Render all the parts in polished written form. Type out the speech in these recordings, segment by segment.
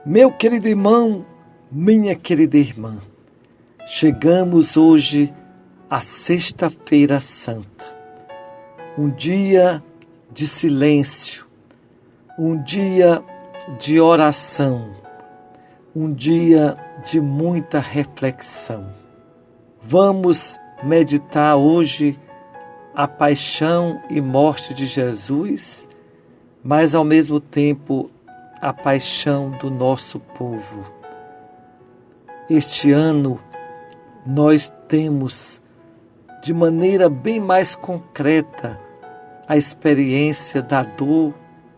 Meu querido irmão, minha querida irmã, chegamos hoje à Sexta-feira Santa, um dia de silêncio, um dia de oração, um dia de muita reflexão. Vamos meditar hoje a paixão e morte de Jesus, mas ao mesmo tempo a paixão do nosso povo. Este ano nós temos de maneira bem mais concreta a experiência da dor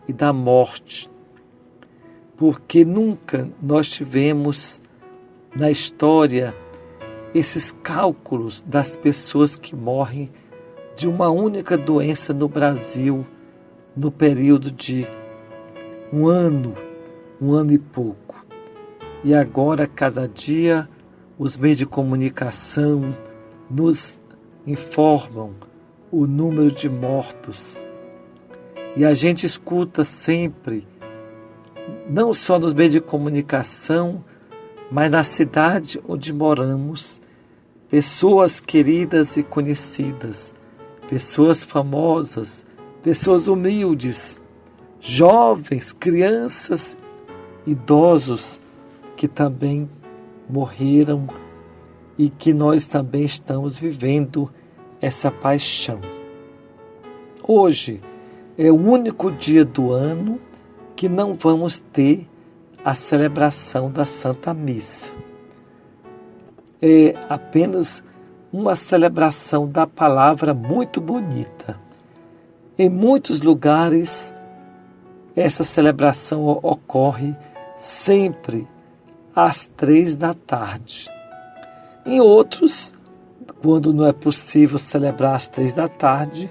e da morte, porque nunca nós tivemos na história esses cálculos das pessoas que morrem de uma única doença no Brasil no período de um ano e pouco. E agora, cada dia, os meios de comunicação nos informam o número de mortos. E a gente escuta sempre, não só nos meios de comunicação, mas na cidade onde moramos, pessoas queridas e conhecidas, pessoas famosas, pessoas humildes, jovens, crianças, idosos que também morreram e que nós também estamos vivendo essa paixão. Hoje é o único dia do ano que não vamos ter a celebração da Santa Missa. É apenas uma celebração da palavra muito bonita. Em muitos lugares, essa celebração ocorre sempre às 15h. Em outros, quando não é possível celebrar às 15h,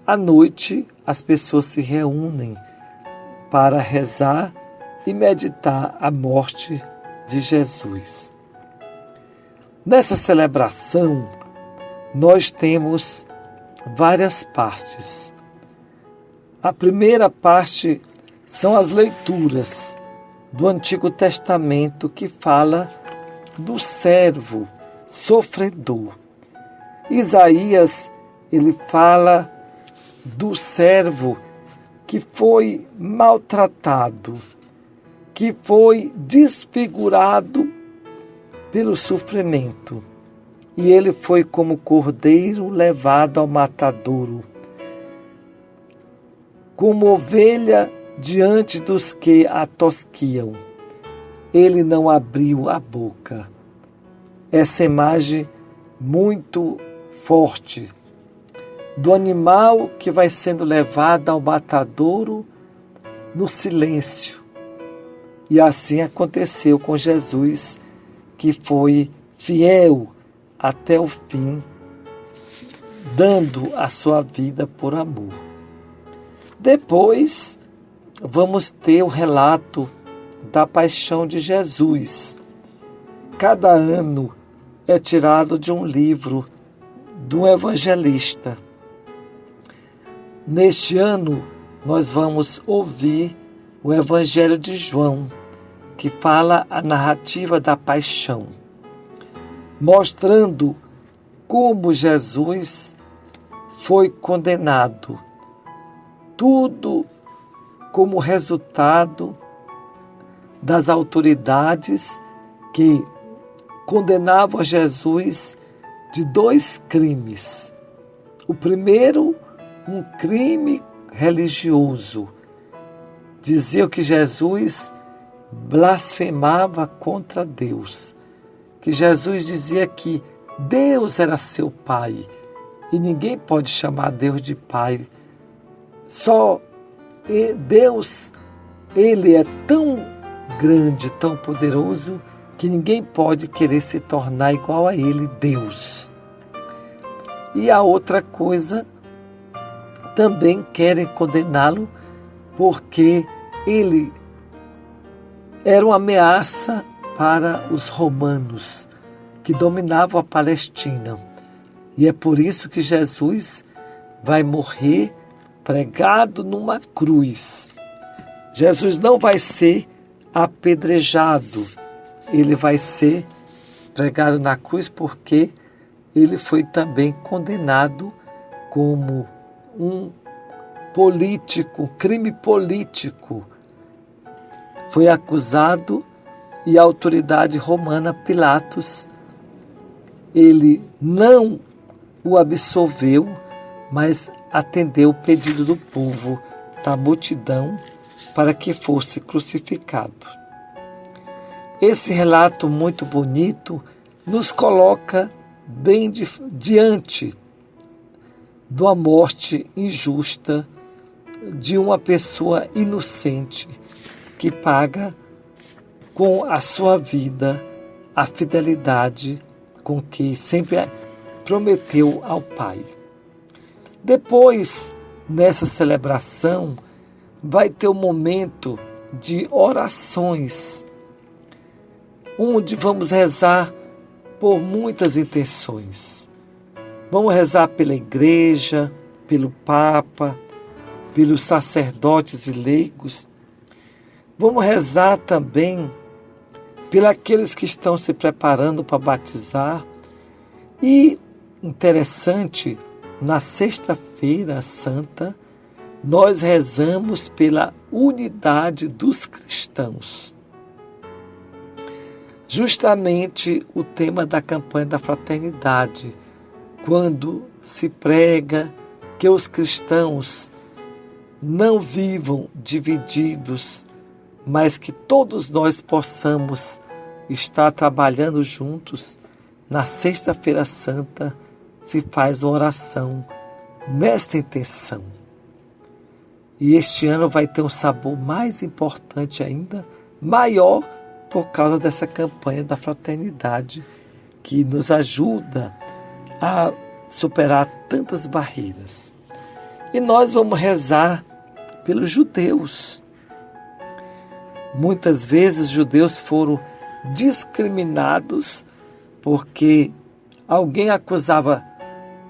à noite as pessoas se reúnem para rezar e meditar a morte de Jesus. Nessa celebração, nós temos várias partes. A primeira parte são as leituras do Antigo Testamento que fala do servo sofredor. Isaías, ele fala do servo que foi maltratado, que foi desfigurado pelo sofrimento. E ele foi como cordeiro levado ao matadouro, como ovelha diante dos que a tosquiam. Ele não abriu a boca. Essa imagem muito forte do animal que vai sendo levado ao matadouro no silêncio. E assim aconteceu com Jesus, que foi fiel até o fim, dando a sua vida por amor. Depois, vamos ter o relato da paixão de Jesus. Cada ano é tirado de um livro do evangelista. Neste ano, nós vamos ouvir o Evangelho de João, que fala a narrativa da paixão, mostrando como Jesus foi condenado. Tudo como resultado das autoridades que condenavam Jesus de 2 crimes. O primeiro, um crime religioso. Diziam que Jesus blasfemava contra Deus, que Jesus dizia que Deus era seu pai e ninguém pode chamar Deus de pai. Só Deus, ele é tão grande, tão poderoso, que ninguém pode querer se tornar igual a ele, Deus. E a outra coisa, também querem condená-lo porque ele era uma ameaça para os romanos que dominavam a Palestina. E é por isso que Jesus vai morrer pregado numa cruz. Jesus não vai ser apedrejado. Ele vai ser pregado na cruz porque ele foi também condenado como um político, crime político. Foi acusado e a autoridade romana, Pilatos, ele não o absolveu, mas atendeu o pedido do povo, da multidão, para que fosse crucificado. Esse relato muito bonito nos coloca bem diante de uma morte injusta de uma pessoa inocente que paga com a sua vida a fidelidade com que sempre prometeu ao Pai. Depois, nessa celebração, vai ter um momento de orações, onde vamos rezar por muitas intenções. Vamos rezar pela igreja, pelo Papa, pelos sacerdotes e leigos. Vamos rezar também pelos que estão se preparando para batizar. E, interessante, na Sexta-feira Santa, nós rezamos pela unidade dos cristãos. Justamente o tema da campanha da fraternidade, quando se prega que os cristãos não vivam divididos, mas que todos nós possamos estar trabalhando juntos. Na Sexta-feira Santa se faz uma oração nesta intenção. E este ano vai ter um sabor mais importante ainda, maior, por causa dessa campanha da fraternidade que nos ajuda a superar tantas barreiras. E nós vamos rezar pelos judeus. Muitas vezes os judeus foram discriminados porque alguém acusava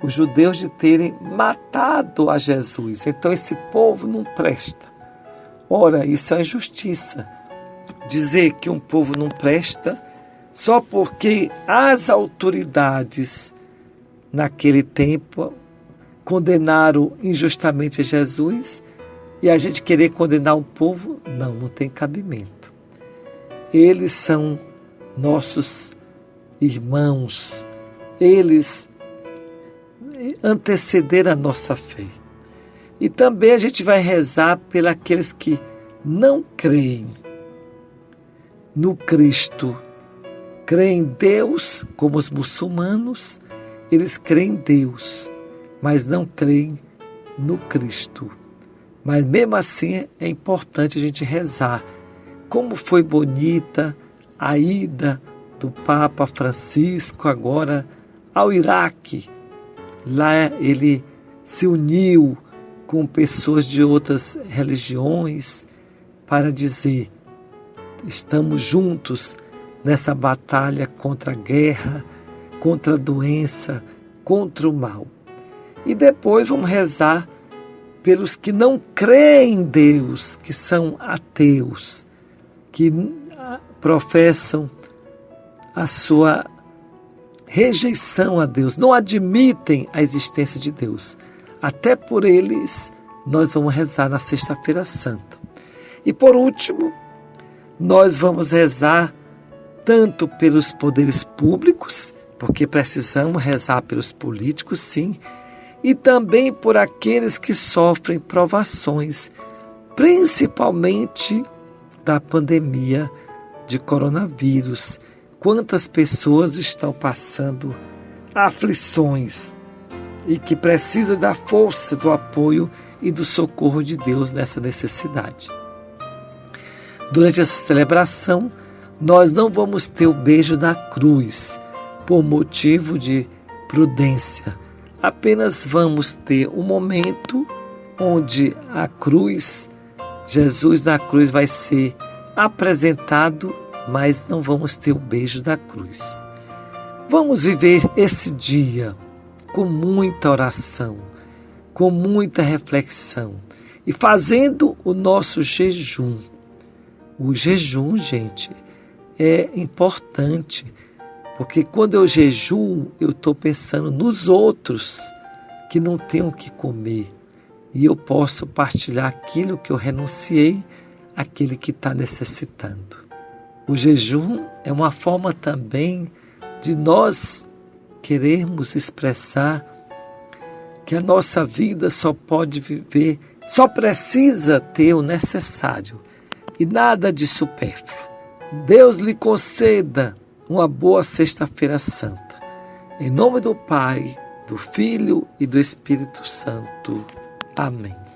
os judeus de terem matado a Jesus. Então esse povo não presta. Ora, isso é injustiça. Dizer que um povo não presta só porque as autoridades naquele tempo condenaram injustamente Jesus e a gente querer condenar um povo, não tem cabimento. Eles são nossos irmãos, eles antecederam a nossa fé. E também a gente vai rezar pelos que não creem no Cristo, creem em Deus, como os muçulmanos, eles creem em Deus, mas não creem no Cristo. Mas mesmo assim é importante a gente rezar. Como foi bonita a ida do Papa Francisco agora ao Iraque. Lá ele se uniu com pessoas de outras religiões para dizer: estamos juntos nessa batalha contra a guerra, contra a doença, contra o mal. E depois vamos rezar pelos que não creem em Deus, que são ateus, que professam a sua rejeição a Deus, não admitem a existência de Deus. Até por eles nós vamos rezar na Sexta-feira Santa. E por último, nós vamos rezar tanto pelos poderes públicos, porque precisamos rezar pelos políticos, sim, e também por aqueles que sofrem provações, principalmente da pandemia de coronavírus. Quantas pessoas estão passando aflições e que precisam da força, do apoio e do socorro de Deus nessa necessidade. Durante essa celebração, nós não vamos ter o beijo da cruz, por motivo de prudência. Apenas vamos ter um momento onde a cruz, Jesus na cruz vai ser apresentado, mas não vamos ter o beijo da cruz. Vamos viver esse dia com muita oração, com muita reflexão e fazendo o nosso jejum. O jejum, gente, é importante, porque quando eu jejuo, eu estou pensando nos outros que não têm o que comer. E eu posso partilhar aquilo que eu renunciei àquele que está necessitando. O jejum é uma forma também de nós querermos expressar que a nossa vida só pode viver, só precisa ter o necessário e nada de supérfluo. Deus lhe conceda uma boa Sexta-feira Santa. Em nome do Pai, do Filho e do Espírito Santo. Amém.